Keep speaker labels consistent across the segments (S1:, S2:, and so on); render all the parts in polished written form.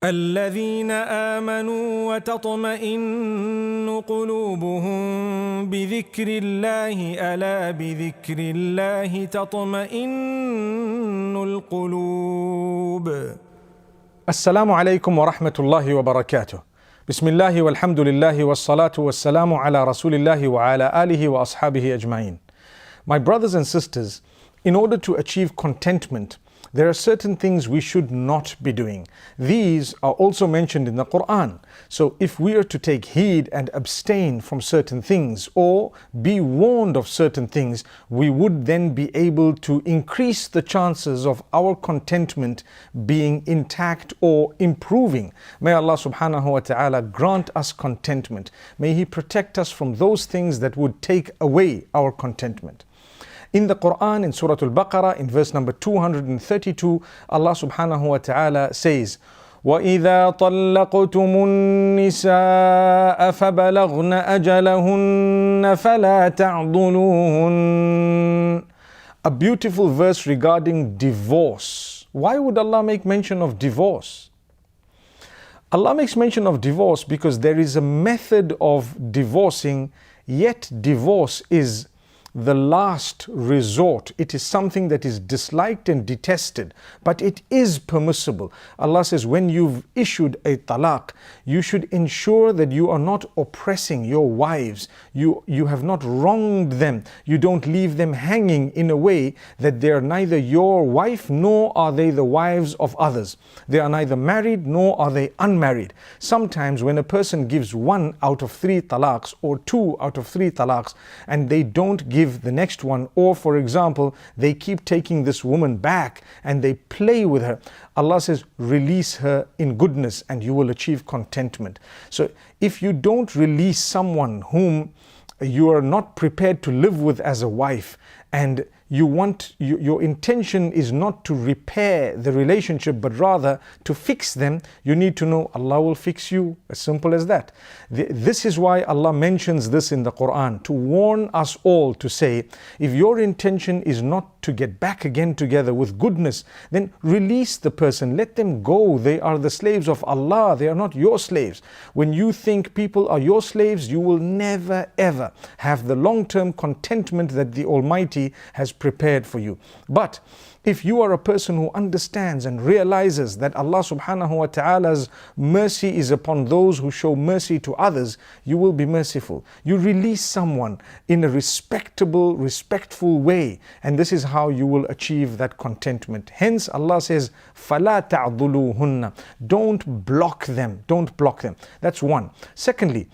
S1: الذين آمنوا وتطمئن قلوبهم بذكر الله ألا بذكر الله تطمئن القلوب.
S2: Assalamu alaikum wa rahmatullahi wa barakatuh. Bismillahi walhamdulillahi wassalatu wassalamu ala rasulillahi wa ala alihi wa ashabihi ajma'in. My brothers and sisters, in order to achieve contentment, there are certain things we should not be doing. These are also mentioned in the Quran. So if we are to take heed and abstain from certain things or be warned of certain things, we would then be able to increase the chances of our contentment being intact or improving. May Allah subhanahu wa ta'ala grant us contentment. May He protect us from those things that would take away our contentment. In the Quran, in Surah Al-Baqarah, in verse number 232, Allah subhanahu wa ta'ala says, وَإِذَا طَلَّقْتُمُ النِّسَاءَ فَبَلَغْنَ أَجَلَهُنَّ فَلَا تَعْضُلُوهُنَّ. A beautiful verse regarding divorce. Why would Allah make mention of divorce? Allah makes mention of divorce because there is a method of divorcing, yet divorce is the last resort. It is something that is disliked and detested, but it is permissible. Allah says when you've issued a talaq, you should ensure that you are not oppressing your wives. You have not wronged them. You don't leave them hanging in a way that they are neither your wife nor are they the wives of others. They are neither married nor are they unmarried. Sometimes when a person gives 1 out of 3 talaqs or 2 out of 3 talaqs and they don't give the next one, or for example they keep taking this woman back and they play with her, Allah says release her in goodness and you will achieve contentment. So if you don't release someone whom you are not prepared to live with as a wife, and your intention is not to repair the relationship but rather to fix them, you need to know Allah will fix you. As simple as that. This is why Allah mentions this in the Quran, to warn us all, to say if your intention is not to get back again together with goodness, then release the person, let them go. They are the slaves of Allah, they are not your slaves. When you think people are your slaves, you will never ever have the long-term contentment that the Almighty has prepared for you. But if you are a person who understands and realizes that Allah subhanahu wa ta'ala's mercy is upon those who show mercy to others, you will be merciful. You release someone in a respectable, respectful way, and this is how you will achieve that contentment. Hence Allah says, فَلَا تَعْضُلُوهُنَّ. Don't block them. Don't block them. That's one. Secondly,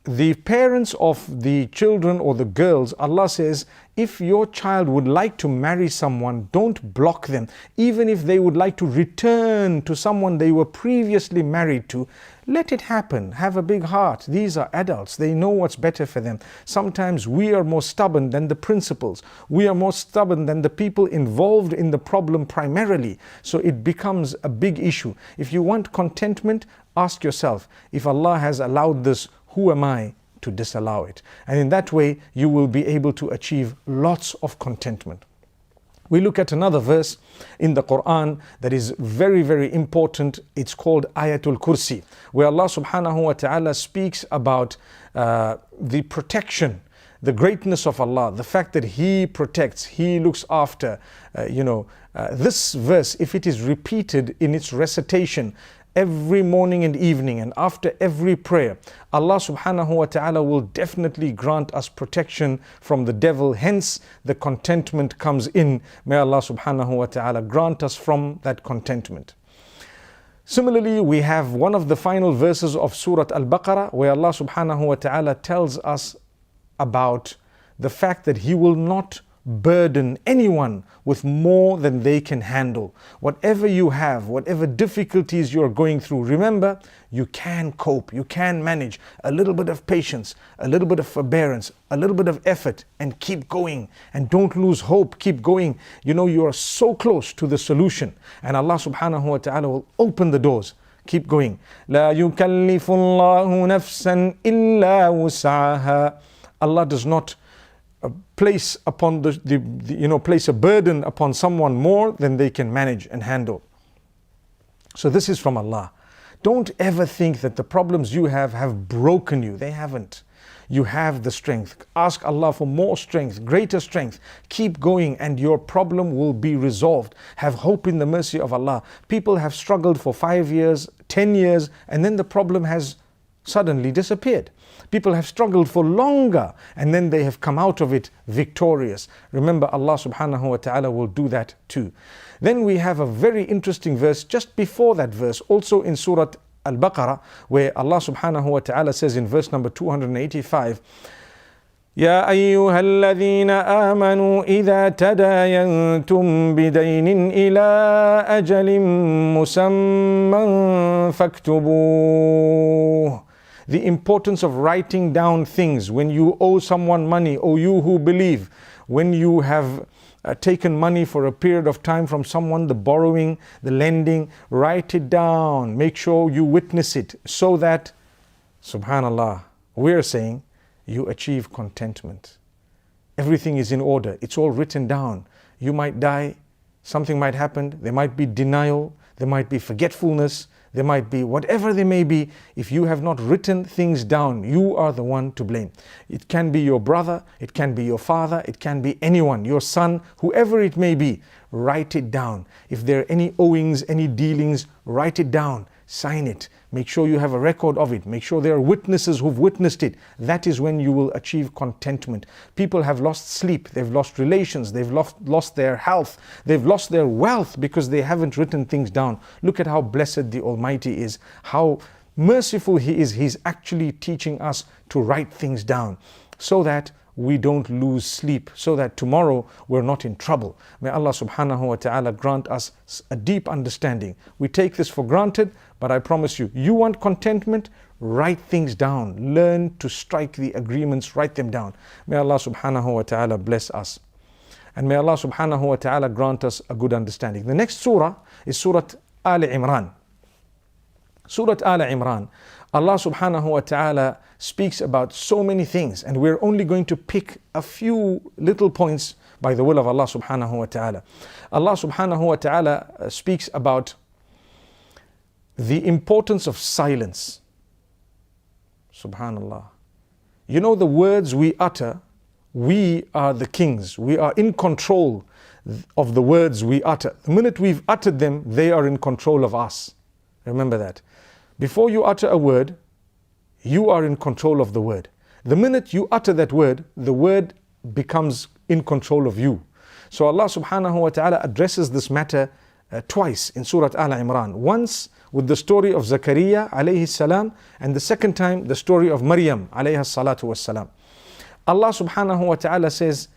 S2: the parents of the children or the girls, Allah says, if your child would like to marry someone, don't block them. Even if they would like to return to someone they were previously married to, let it happen. Have a big heart. These are adults. They know what's better for them. Sometimes we are more stubborn than the principals. We are more stubborn than the people involved in the problem primarily. So it becomes a big issue. If you want contentment, ask yourself, if Allah has allowed this, who am I to disallow it? And in that way, you will be able to achieve lots of contentment. We look at another verse in the Quran that is very, very important. It's called Ayatul Kursi, where Allah subhanahu wa ta'ala speaks about the protection, the greatness of Allah, the fact that He protects, He looks after. This verse, if it is repeated in its recitation every morning and evening and after every prayer, Allah subhanahu wa ta'ala will definitely grant us protection from the devil. Hence the contentment comes in. May Allah subhanahu wa ta'ala grant us from that contentment. Similarly, we have one of the final verses of Surah Al-Baqarah where Allah subhanahu wa ta'ala tells us about the fact that He will not burden anyone with more than they can handle. Whatever you have, whatever difficulties you're going through, remember, you can cope, you can manage. A little bit of patience, a little bit of forbearance, a little bit of effort, and keep going. And don't lose hope, keep going. You are so close to the solution, and Allah subhanahu wa ta'ala will open the doors. Keep going. لا يكلف الله نفسا إلا وسعها. Allah does not place upon place a burden upon someone more than they can manage and handle. So this is from Allah. Don't ever think that the problems you have broken you. They haven't. You have the strength. Ask Allah for more strength, greater strength. Keep going and your problem will be resolved. Have hope in the mercy of Allah. People have struggled for 5 years, 10 years, and then the problem has suddenly disappeared. People have struggled for longer and then they have come out of it victorious. Remember, Allah subhanahu wa ta'ala will do that too. Then we have a very interesting verse just before that verse, also in Surah Al-Baqarah, where Allah subhanahu wa ta'ala says in verse number 285, يا أيها الذين آمنوا إذا تداينتم بدين إلى أجل مسمى فاكتبوه. The importance of writing down things when you owe someone money, or you who believe, when you have taken money for a period of time from someone, the borrowing, the lending, write it down. Make sure you witness it so that, subhanallah, we're saying you achieve contentment. Everything is in order. It's all written down. You might die. Something might happen. There might be denial. There might be forgetfulness. There might be whatever they may be. If you have not written things down, you are the one to blame. It can be your brother, it can be your father, it can be anyone, your son, whoever it may be. Write it down. If there are any owings, any dealings, write it down. Sign it. Make sure you have a record of it. Make sure there are witnesses who've witnessed it. That is when you will achieve contentment. People have lost sleep. They've lost relations. They've lost their health. They've lost their wealth because they haven't written things down. Look at how blessed the Almighty is. How merciful He is. He's actually teaching us to write things down so that we don't lose sleep, so that tomorrow we're not in trouble. May Allah subhanahu wa ta'ala grant us a deep understanding. We take this for granted, but I promise you, you want contentment? Write things down. Learn to strike the agreements, write them down. May Allah subhanahu wa ta'ala bless us. And may Allah subhanahu wa ta'ala grant us a good understanding. The next surah is Surah Al Imran. Surah Al Imran, Allah subhanahu wa ta'ala speaks about so many things, and we're only going to pick a few little points by the will of Allah subhanahu wa ta'ala. Allah subhanahu wa ta'ala speaks about the importance of silence. Subhanallah. You know, the words we utter, we are the kings. We are in control of the words we utter. The minute we've uttered them, they are in control of us. Remember that. Before you utter a word, you are in control of the word. The minute you utter that word, the word becomes in control of you. So Allah subhanahu wa ta'ala addresses this matter twice in Surah Al Imran. Once with the story of Zakaria alayhi salam, and the second time the story of Maryam alayha salatu wassalam. Allah subhanahu wa ta'ala says,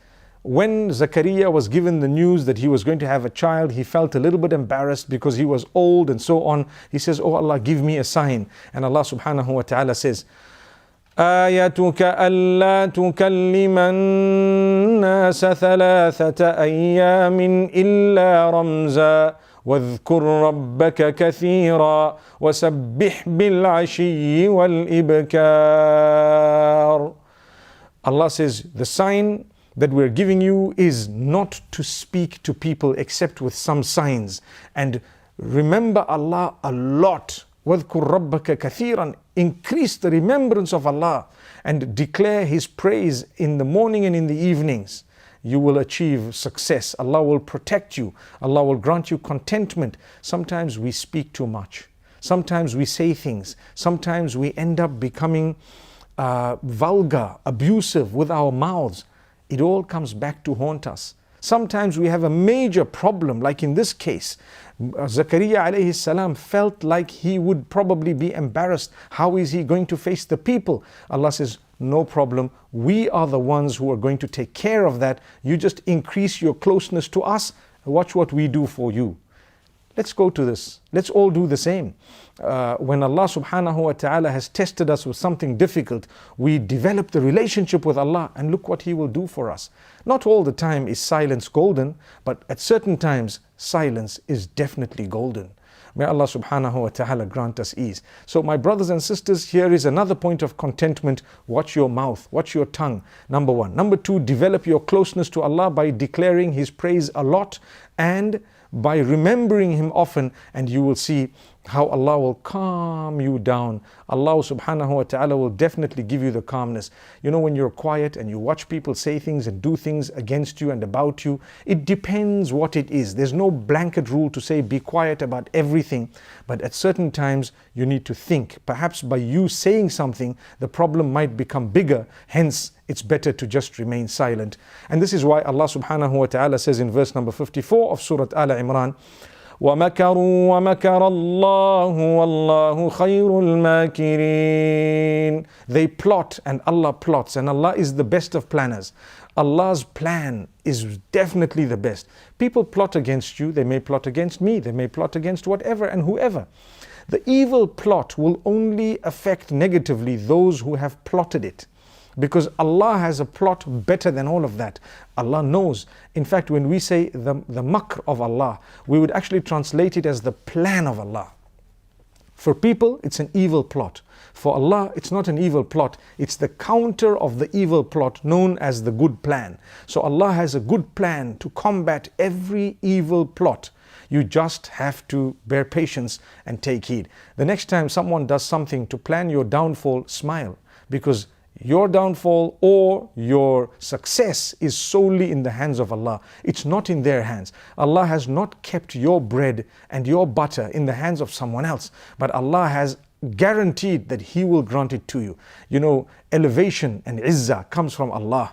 S2: when Zakaria was given the news that he was going to have a child, he felt a little bit embarrassed because he was old and so on. He says, oh Allah, give me a sign. And Allah subhanahu wa ta'ala says, آيَتُكَ أَلَّا تُكَلِّمَ النَّاسَ ثَلَاثَةَ أَيَّامٍ إِلَّا رَمْزًا وَاذْكُرْ رَبَّكَ كَثِيرًا وَسَبِّحْ بِالْعَشِيِّ وَالْإِبْكَارِ. Allah says, the sign that we're giving you is not to speak to people except with some signs. And remember Allah a lot. وَاذْكُرْ رَبَّكَ كَثِيرًا. Increase the remembrance of Allah and declare His praise in the morning and in the evenings. You will achieve success. Allah will protect you. Allah will grant you contentment. Sometimes we speak too much. Sometimes we say things. Sometimes we end up becoming vulgar, abusive with our mouths. It all comes back to haunt us. Sometimes we have a major problem, like in this case. Zakaria alayhi salam felt like he would probably be embarrassed. How is he going to face the people? Allah says, no problem. We are the ones who are going to take care of that. You just increase your closeness to us. Watch what we do for you. Let's go to this. Let's all do the same. When Allah subhanahu wa ta'ala has tested us with something difficult, we develop the relationship with Allah, and look what He will do for us. Not all the time is silence golden, but at certain times, silence is definitely golden. May Allah subhanahu wa ta'ala grant us ease. So my brothers and sisters, here is another point of contentment. Watch your mouth, watch your tongue. Number one. Number two, develop your closeness to Allah by declaring His praise a lot and by remembering Him often, and you will see how Allah will calm you down. Allah subhanahu wa ta'ala will definitely give you the calmness. You know, when you're quiet and you watch people say things and do things against you and about you, it depends what it is. There's no blanket rule to say be quiet about everything, but at certain times you need to think. Perhaps by you saying something, the problem might become bigger. Hence, it's better to just remain silent. And this is why Allah subhanahu wa ta'ala says in verse number 54 of Surah Al Imran, وَمَكَرُوا وَمَكَرَ اللَّهُ وَاللَّهُ خَيْرُ الْمَاكِرِينَ. They plot and Allah plots, and Allah is the best of planners. Allah's plan is definitely the best. People plot against you, they may plot against me, they may plot against whatever and whoever. The evil plot will only affect negatively those who have plotted it, because Allah has a plot better than all of that. Allah knows. In fact, when we say the makr of Allah, we would actually translate it as the plan of Allah. For people, it's an evil plot. For Allah, it's not an evil plot. It's the counter of the evil plot known as the good plan. So Allah has a good plan to combat every evil plot. You just have to bear patience and take heed. The next time someone does something to plan your downfall, smile, because your downfall or your success is solely in the hands of Allah. It's not in their hands. Allah has not kept your bread and your butter in the hands of someone else, but Allah has guaranteed that He will grant it to you. You know, elevation and izzah comes from Allah.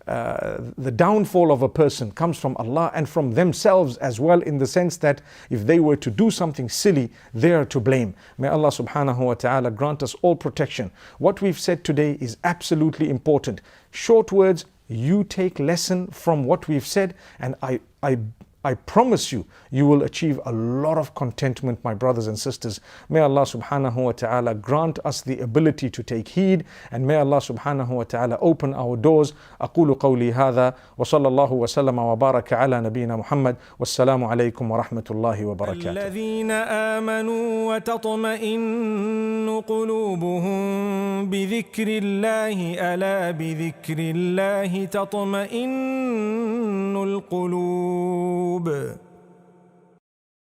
S2: The downfall of a person comes from Allah and from themselves as well, in the sense that if they were to do something silly, they are to blame. May Allah subhanahu wa ta'ala grant us all protection. What we've said today is absolutely important. Short words, you take lesson from what we've said, and I promise you, you will achieve a lot of contentment, my brothers and sisters. May Allah subhanahu wa ta'ala grant us the ability to take heed, and may Allah subhanahu wa ta'ala open our doors. أقول قولي هذا وصلى الله وسلم وبارك على نبينا محمد والسلام عليكم ورحمة الله وبركاته.
S1: الذين آمنوا وتطمئن قلوبهم بذكر الله ألا بذكر الله تطمئن القلوب.